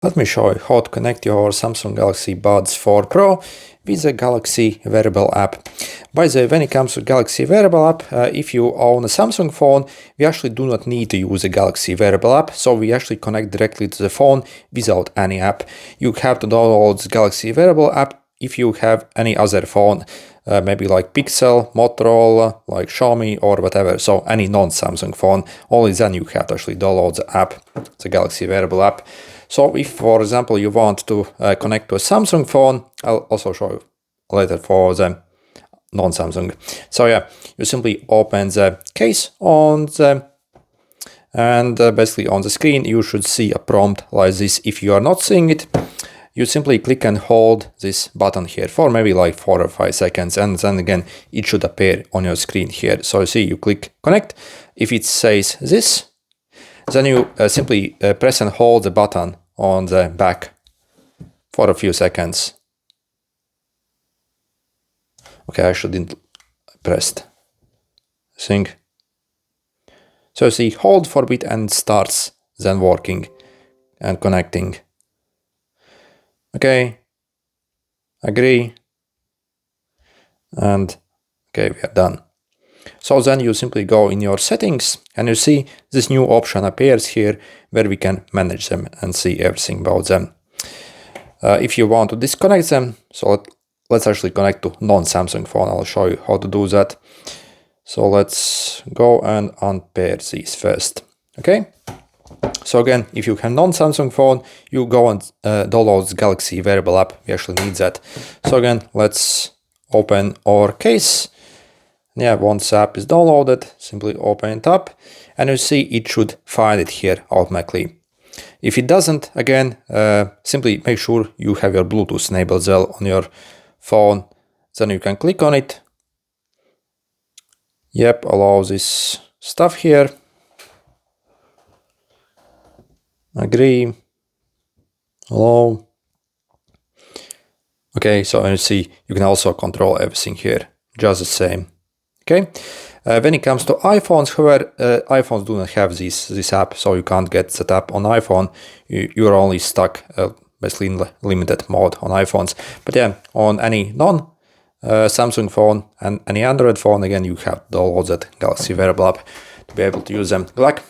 Let me show you how to connect your Samsung Galaxy Buds 4 Pro with the Galaxy Wearable app. By the way, when it comes to Galaxy Wearable app, if you own a Samsung phone, we actually do not need to use the Galaxy Wearable app, so we actually connect directly to the phone without any app. You have to download the Galaxy Wearable app if you have any other phone, maybe like Pixel, Motorola, like Xiaomi or whatever, so any non-Samsung phone. Only then you have to actually download the app, the Galaxy Wearable app. So if, for example, you want to connect to a Samsung phone, I'll also show you later for the non-Samsung. So yeah, you simply open the case on the, and basically on the screen you should see a prompt like this. If you are not seeing it, you simply click and hold this button here for maybe like 4 or 5 seconds, and then again it should appear on your screen here. So you see, you click connect. If it says this, then you simply press and hold the button on the back for a few seconds. Okay, I shouldn't pressed thing. So you see, hold for a bit and starts then working and connecting. Okay, agree, and okay, we are done. So then you simply go in your settings and you see this new option appears here where we can manage them and see everything about them. If you want to disconnect them, so let's actually connect to non-Samsung phone. I'll show you how to do that. So let's go and unpair these first. Okay. So again, if you have non-Samsung phone, you go and download the Galaxy Wearable app. We actually need that. So again, let's open our case. Yeah, once the app is downloaded, simply open it up and you see it should find it here automatically. If it doesn't, again, simply make sure you have your Bluetooth enabled on your phone. Then you can click on it. Yep, allow this stuff here. Agree. Allow. Okay, so you see you can also control everything here, just the same. Okay. When it comes to iPhones, however, iPhones do not have this app, so you can't get that app on iPhone. You're only stuck basically in limited mode on iPhones. But yeah, on any non-Samsung phone and any Android phone, again, you have to download that Galaxy Wearable app to be able to use them. Good luck.